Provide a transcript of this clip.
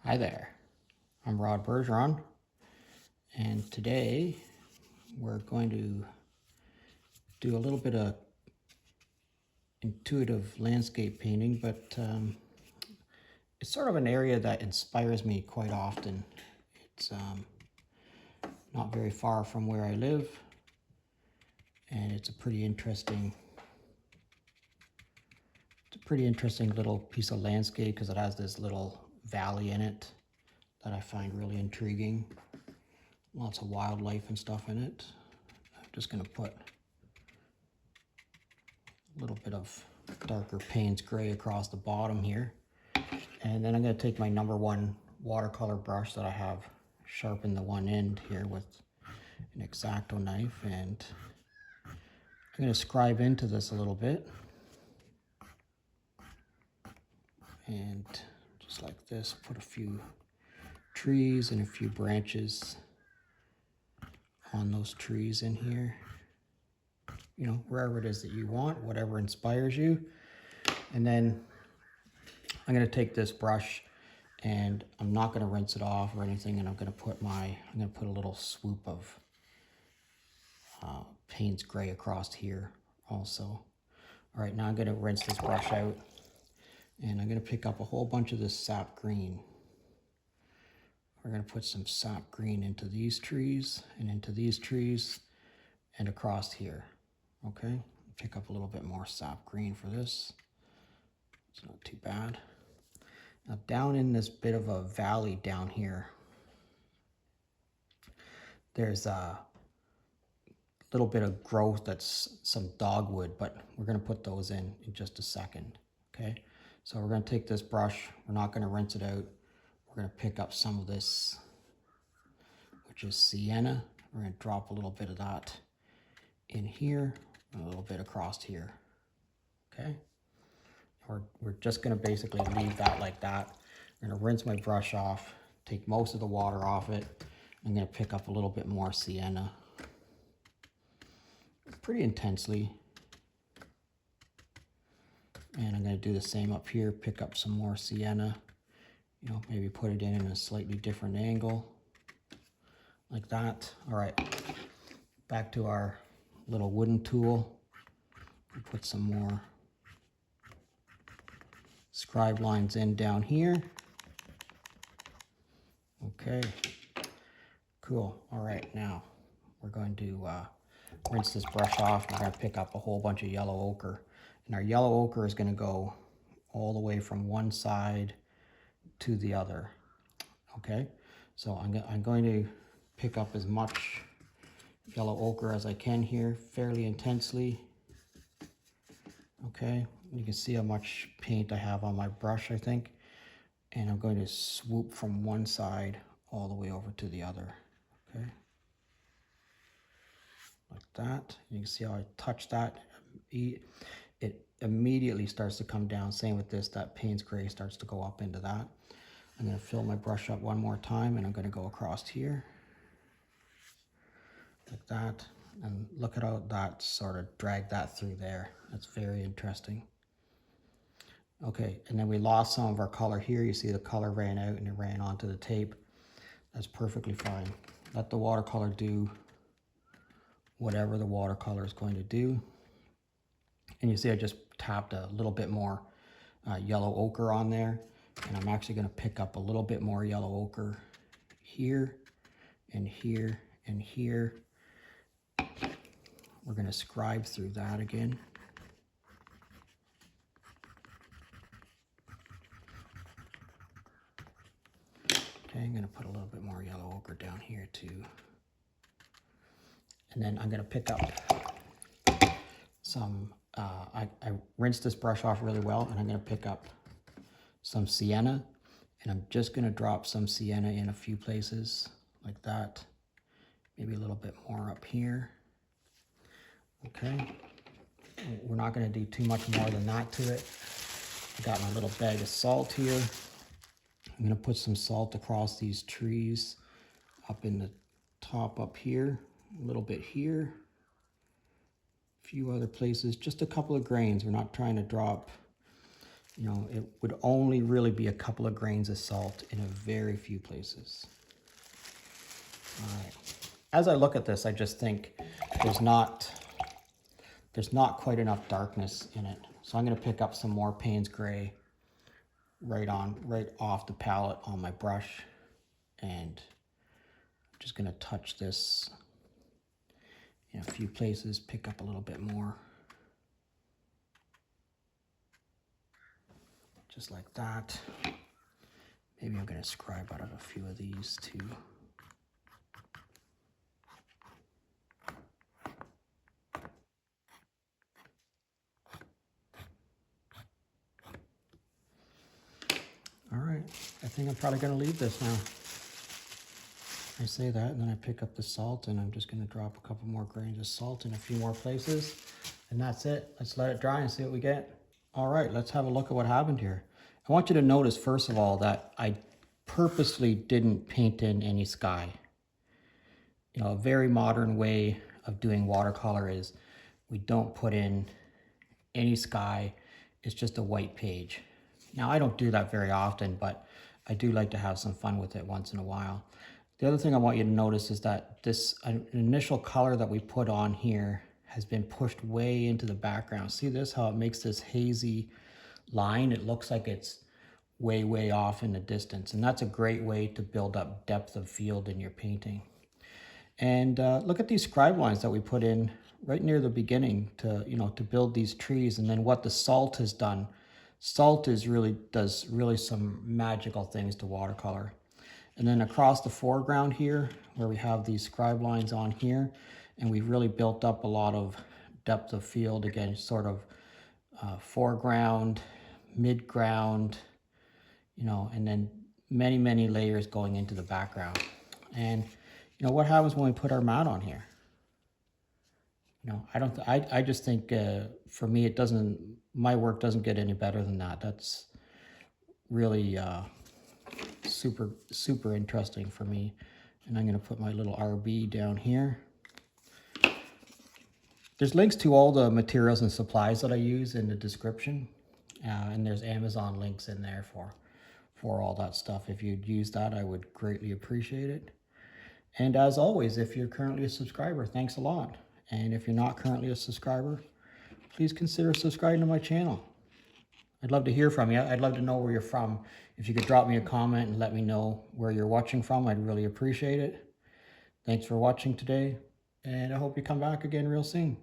Hi there, I'm Rod Bergeron, and today we're going to do a little bit of intuitive landscape painting, but it's sort of an area that inspires me quite often. It's not very far from where I live, and it's a pretty interesting little piece of landscape because it has this little valley in it that I find really intriguing. Lots of wildlife and stuff in it. I'm just going to put a little bit of darker Payne's gray across the bottom here. And then I'm going to take my #1 watercolor brush that I have, sharpen the one end here with an X-Acto knife, and I'm going to scribe into this a little bit. And just like this, put a few trees and a few branches on those trees in here. You know, wherever it is that you want, whatever inspires you. And then I'm going to take this brush and I'm not going to rinse it off or anything, and I'm going to put a little swoop of Payne's gray across here also. All right, now I'm going to rinse this brush out, and I'm going to pick up a whole bunch of this sap green. We're going to put some sap green into these trees and into these trees and across here. Okay, pick up a little bit more sap green for this. It's not too bad. Now down in this bit of a valley down here, there's a little bit of growth that's some dogwood, but we're going to put those in just a second. Okay, so we're going to take this brush, we're not going to rinse it out, we're going to pick up some of this, which is sienna. We're going to drop a little bit of that in here and a little bit across here. Okay, we're just going to basically leave that like that. I'm going to rinse my brush off, take most of the water off it. I'm going to pick up a little bit more sienna pretty intensely. And I'm going to do the same up here, pick up some more sienna, you know, maybe put it in a slightly different angle, like that. All right, back to our little wooden tool. We'll put some more scribe lines in down here. Okay, cool. All right, now we're going to rinse this brush off. We're going to pick up a whole bunch of yellow ochre. And our yellow ochre is going to go all the way from one side to the other. Okay, so I'm going to pick up as much yellow ochre as I can here, fairly intensely. Okay, you can see how much paint I have on my brush, I think. And I'm going to swoop from one side all the way over to the other. Okay, like that. You can see how I touch that. It immediately starts to come down. Same with this, that Payne's gray starts to go up into that. I'm going to fill my brush up one more time, and I'm going to go across here like that, and look at how that sort of dragged that through there. That's very interesting. Okay, and then we lost some of our color here. You see the color ran out and it ran onto the tape. That's perfectly fine. Let the watercolor do whatever the watercolor is going to do. And you see I just tapped a little bit more yellow ochre on there, and I'm actually going to pick up a little bit more yellow ochre here and here and here. We're going to scribe through that again. Okay, I'm going to put a little bit more yellow ochre down here too. And then I'm going to pick up some, I rinsed this brush off really well, and I'm going to pick up some sienna, and I'm just going to drop some sienna in a few places like that. Maybe a little bit more up here. Okay, we're not going to do too much more than that to it. I got my little bag of salt here. I'm going to put some salt across these trees up in the top up here, a little bit here, a few other places, just a couple of grains. We're not trying to drop You know, it would only really be a couple of grains of salt in a very few places. All right. As I look at this, I just think there's not quite enough darkness in it. So I'm going to pick up some more Payne's Gray right off the palette on my brush, and I'm just going to touch this in a few places, pick up a little bit more. Just like that. Maybe I'm going to scribe out of a few of these too. All right, I think I'm probably going to leave this now. I say that, and then I pick up the salt, and I'm just going to drop a couple more grains of salt in a few more places, and that's it. Let's let it dry and see what we get. All right, let's have a look at what happened here. I want you to notice, first of all, that I purposely didn't paint in any sky. You know, a very modern way of doing watercolor is we don't put in any sky. It's just a white page. Now, I don't do that very often, but I do like to have some fun with it once in a while. The other thing I want you to notice is that this initial color that we put on here has been pushed way into the background. See this, how it makes this hazy line? It looks like it's way, way off in the distance. And that's a great way to build up depth of field in your painting. And look at these scribe lines that we put in right near the beginning to, you know, to build these trees. And then what the salt has done. Salt does really some magical things to watercolor. And then across the foreground here, where we have these scribe lines on here, and we've really built up a lot of depth of field, again, sort of foreground, midground, you know, and then many, many layers going into the background. And, you know, what happens when we put our mat on here? You know, I just think for me, my work doesn't get any better than that. That's really super, super interesting for me. And I'm going to put my little RB down here. There's links to all the materials and supplies that I use in the description. And there's Amazon links in there for all that stuff. If you'd use that, I would greatly appreciate it. And as always, if you're currently a subscriber, thanks a lot. And if you're not currently a subscriber, please consider subscribing to my channel. I'd love to hear from you. I'd love to know where you're from. If you could drop me a comment and let me know where you're watching from, I'd really appreciate it. Thanks for watching today, and I hope you come back again real soon.